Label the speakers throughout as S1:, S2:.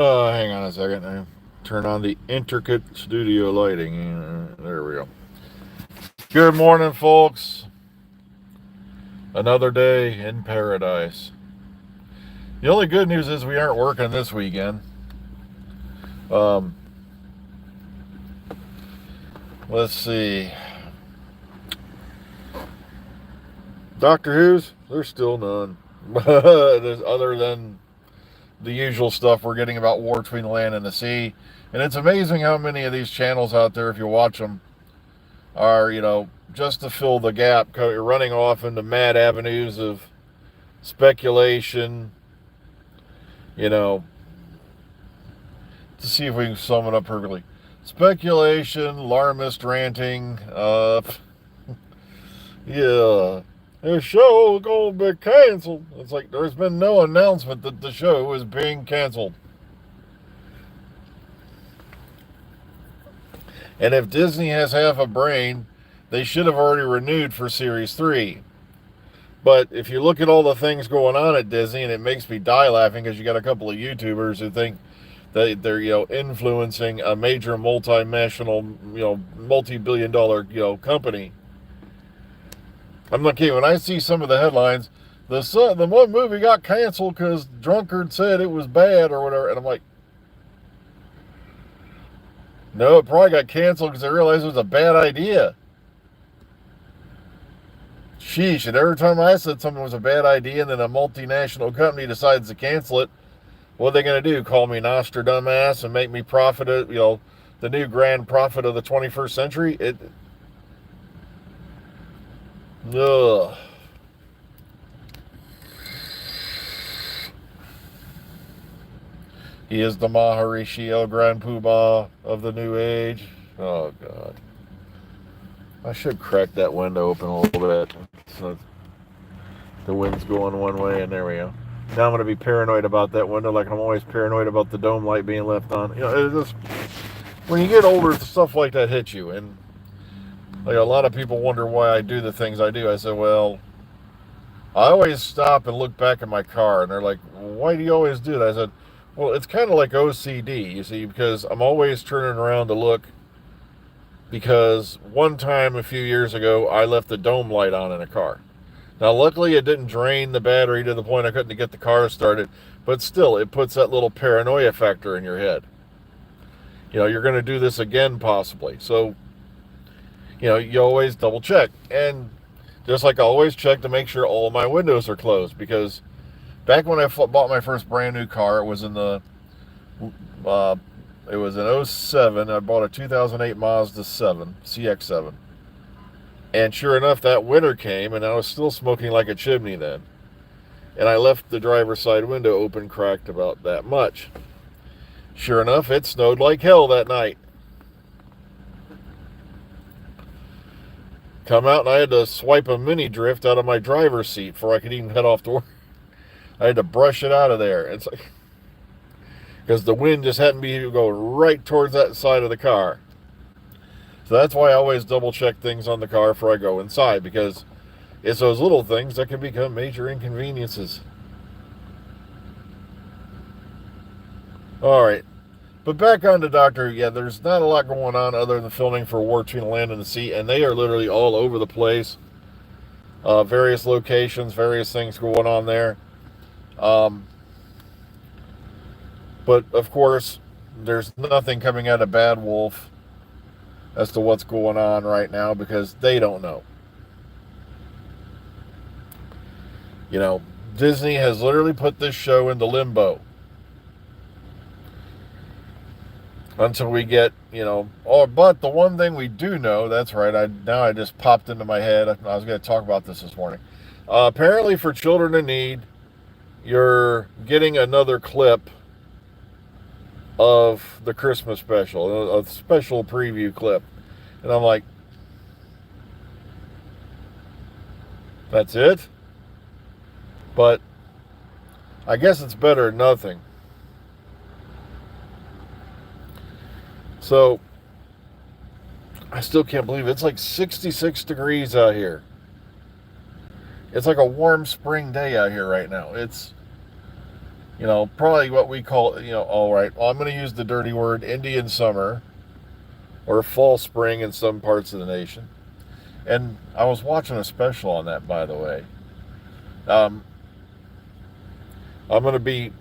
S1: Hang on a second. I turn on the intricate studio lighting. There we go. Good morning, folks. Another day in paradise. The only good news is we aren't working this weekend. Um, let's see. Doctor Who's? There's still none. Other than the usual stuff we're getting about war between the land and the sea. And it's amazing how many of these channels out there, if you watch them, are, just to fill the gap. You're running off into mad avenues of speculation, you know, to see if we can sum it up perfectly. Speculation, alarmist ranting, yeah, the show is going to be canceled. It's like there's been no announcement that the show is being canceled. And if Disney has half a brain, they should have already renewed for Series 3. But if you look at all the things going on at Disney, and it makes me die laughing because you got a couple of YouTubers who think that they're influencing a major multinational multi-billion dollar company. I'm not kidding. When I see some of the headlines, the one movie got canceled because drunkard said it was bad or whatever, and I'm like, no, it probably got canceled because they realized it was a bad idea. Sheesh, and every time I said something was a bad idea and then a multinational company decides to cancel it, what are they going to do? Call me Nostradamus and make me prophet of, the new grand prophet of the 21st century? Ugh. He is the Maharishi El Grand Poobah of the new age. Oh, God. I should crack that window open a little bit. So the wind's going one way, and there we go. Now I'm going to be paranoid about that window like I'm always paranoid about the dome light being left on. It's just, when you get older, stuff like that hits you. And like a lot of people wonder why I do the things I do. I said, well, I always stop and look back at my car. And they're like, why do you always do that? I said, well, it's kind of like OCD, you see, because I'm always turning around to look. Because one time a few years ago, I left the dome light on in a car. Now, luckily, it didn't drain the battery to the point I couldn't get the car started. But still, it puts that little paranoia factor in your head. You're going to do this again, possibly. So, you always double check. And just like I always check to make sure all my windows are closed. Because back when I bought my first brand new car, it was in it was an '07. I bought a 2008 Mazda 7, CX-7. And sure enough, that winter came, and I was still smoking like a chimney then. And I left the driver's side window open, cracked about that much. Sure enough, it snowed like hell that night. Come out, and I had to swipe a mini drift out of my driver's seat before I could even head off to work. I had to brush it out of there. It's like, because the wind just happened to go right towards that side of the car. So that's why I always double check things on the car before I go inside, because it's those little things that can become major inconveniences. All right. But back on to Doctor, there's not a lot going on other than filming for War Between the Land and the Sea, and they are literally all over the place. Various locations, various things going on there. But, of course, there's nothing coming out of Bad Wolf as to what's going on right now because they don't know. Disney has literally put this show into limbo until we get, but the one thing we do know, that's right, I just popped into my head. I was going to talk about this morning. Apparently for Children in Need, you're getting another clip of the Christmas special, a special preview clip. And I'm like, that's it? But I guess it's better than nothing. So I still can't believe it. It's like 66 degrees out here. It's like a warm spring day out here right now. probably what we call, all right, well, I'm going to use the dirty word Indian summer or fall spring in some parts of the nation. And I was watching a special on that, by the way. Um, I'm going to be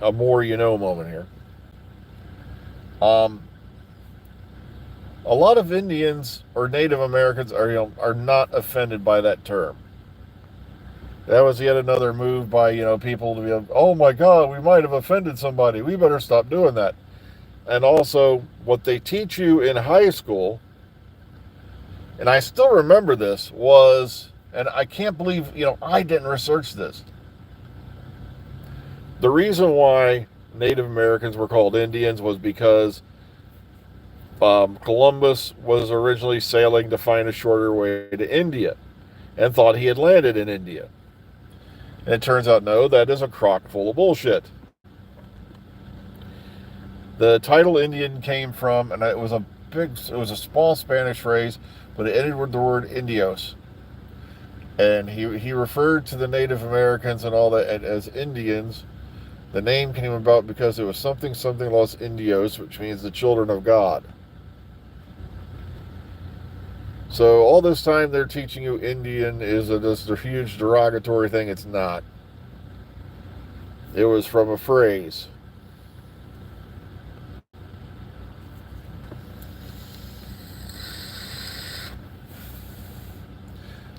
S1: a more moment here. Um, a lot of Indians or Native Americans are not offended by that term. That was yet another move by people to be, oh my God, we might have offended somebody. We better stop doing that. And also, what they teach you in high school, and I still remember this, was, and I can't believe I didn't research this. The reason why Native Americans were called Indians was because Columbus was originally sailing to find a shorter way to India and thought he had landed in India. And it turns out, no, that is a crock full of bullshit. The title Indian came from, and it was a small Spanish phrase, but it ended with the word Indios. And he referred to the Native Americans and all that as Indians. The name came about because it was something Los Indios, which means the children of God. So all this time they're teaching you Indian is just a huge derogatory thing. It's not. It was from a phrase.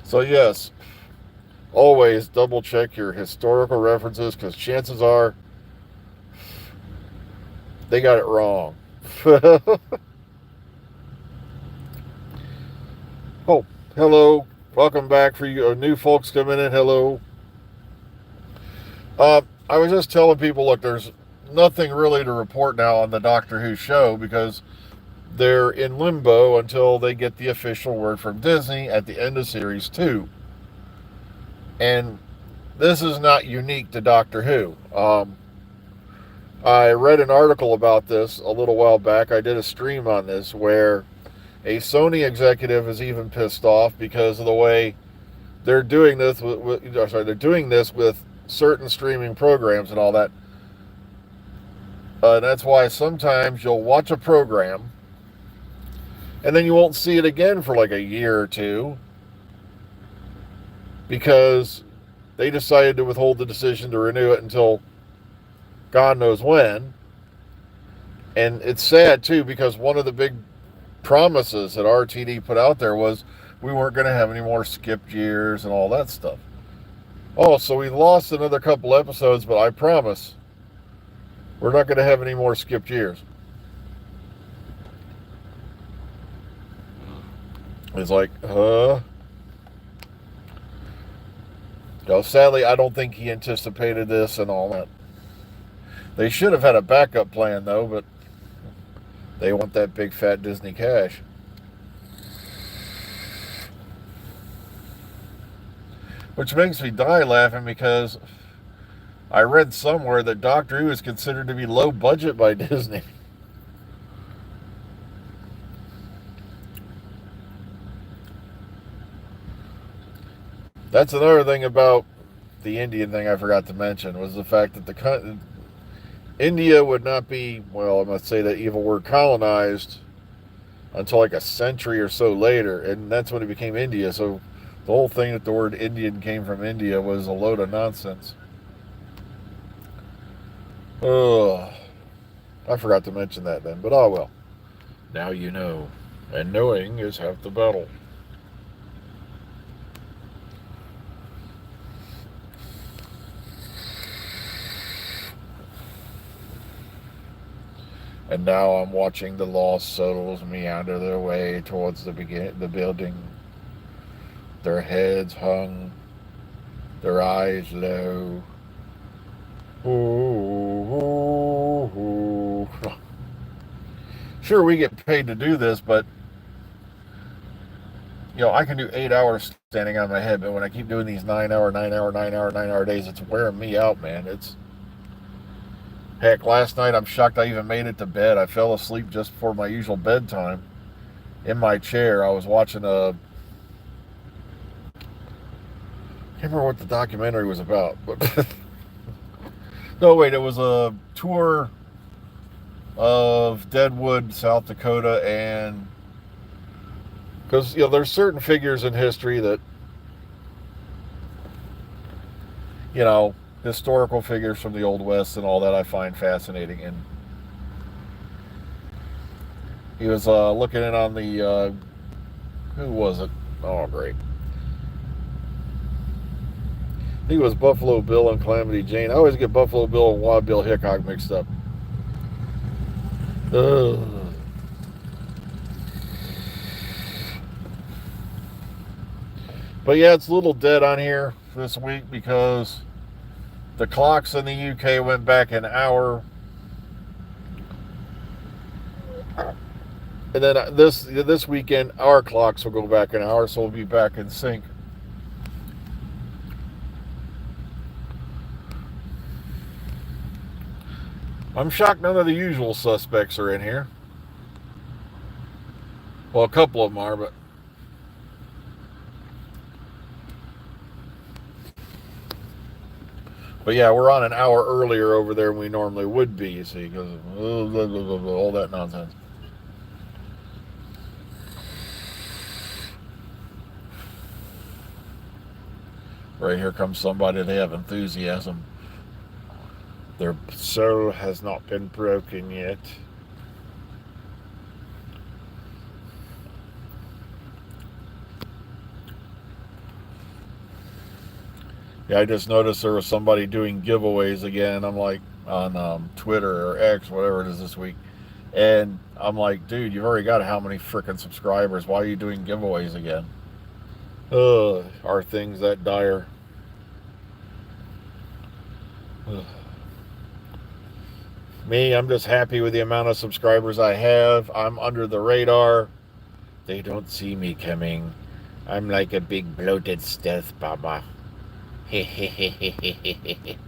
S1: So yes, always double check your historical references, because chances are they got it wrong. Oh, hello. Welcome back for you new folks coming in. Hello. I was just telling people, look, there's nothing really to report now on the Doctor Who show because they're in limbo until they get the official word from Disney at the end of Series 2. And this is not unique to Doctor Who. I read an article about this a little while back. I did a stream on this where a Sony executive is even pissed off because of the way they're doing this they're doing this with certain streaming programs and all that. And that's why sometimes you'll watch a program and then you won't see it again for like a year or two because they decided to withhold the decision to renew it until God knows when. And it's sad too because one of the big promises that RTD put out there was we weren't going to have any more skipped years and all that stuff. Oh, so we lost another couple episodes, but I promise we're not going to have any more skipped years. It's like, sadly, I don't think he anticipated this and all that. They should have had a backup plan, though, but they want that big fat Disney cash. Which makes me die laughing because I read somewhere that Doctor Who is considered to be low budget by Disney. That's another thing about the Indian thing I forgot to mention was the fact that India would not be, well, I must say that evil word, colonized until like a century or so later, and that's when it became India. So the whole thing that the word Indian came from India was a load of nonsense. Ugh. I forgot to mention that then, but oh well. Now you know. And knowing is half the battle. And now I'm watching the lost souls meander their way towards the building. Their heads hung, their eyes low. Ooh, ooh, ooh. Sure, we get paid to do this, but I can do 8 hours standing on my head, but when I keep doing these 9 hour days, it's wearing me out, man. Heck, last night I'm shocked I even made it to bed. I fell asleep just before my usual bedtime in my chair. I was watching I can't remember what the documentary was about, but No, wait, it was a tour of Deadwood, South Dakota, and because there's certain figures in history that historical figures from the Old West and all that I find fascinating. And he was looking in on the who was it? Oh, great. I think it was Buffalo Bill and Calamity Jane. I always get Buffalo Bill and Wild Bill Hickok mixed up. Ugh. But yeah, it's a little dead on here this week because the clocks in the UK went back an hour. And then this weekend, our clocks will go back an hour, so we'll be back in sync. I'm shocked none of the usual suspects are in here. Well, a couple of them are, but yeah, we're on an hour earlier over there than we normally would be, you see, because of all that nonsense. Right, here comes somebody. They have enthusiasm. Their soul has not been broken yet. Yeah, I just noticed there was somebody doing giveaways again. I'm like, on Twitter or X, whatever it is this week. And I'm like, dude, you've already got how many freaking subscribers? Why are you doing giveaways again? Are things that dire? Ugh. Me, I'm just happy with the amount of subscribers I have. I'm under the radar. They don't see me coming. I'm like a big bloated stealth baba. I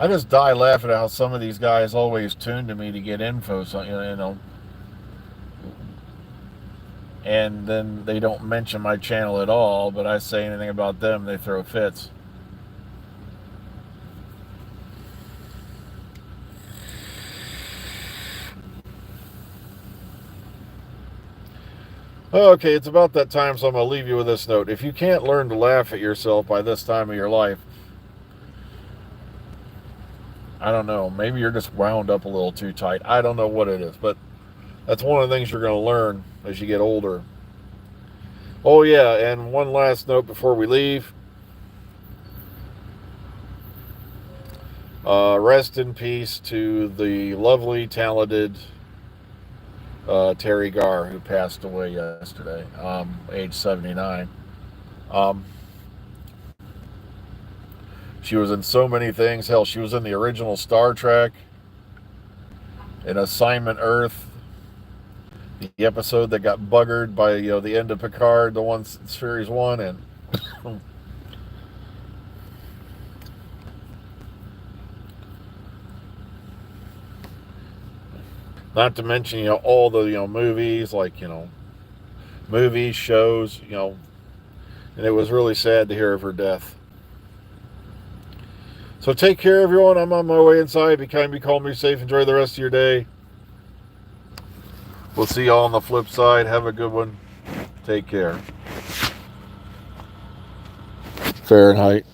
S1: just die laughing at how some of these guys always tune to me to get info, so, and then they don't mention my channel at all, but I say anything about them, they throw fits. Okay, it's about that time, so I'm going to leave you with this note. If you can't learn to laugh at yourself by this time of your life, I don't know, maybe you're just wound up a little too tight. I don't know what it is, but that's one of the things you're going to learn as you get older. Oh yeah, and one last note before we leave. Rest in peace to the lovely, talented Terry Garr, who passed away yesterday, age 79. She was in so many things. Hell, she was in the original Star Trek, in Assignment Earth, the episode that got buggered by the end of Picard, the one series 1, and not to mention all the movies, like movies, shows, and it was really sad to hear of her death. So take care, everyone. I'm on my way inside. Be kind, be calm, be safe. Enjoy the rest of your day. We'll see y'all on the flip side. Have a good one. Take care. Fahrenheit.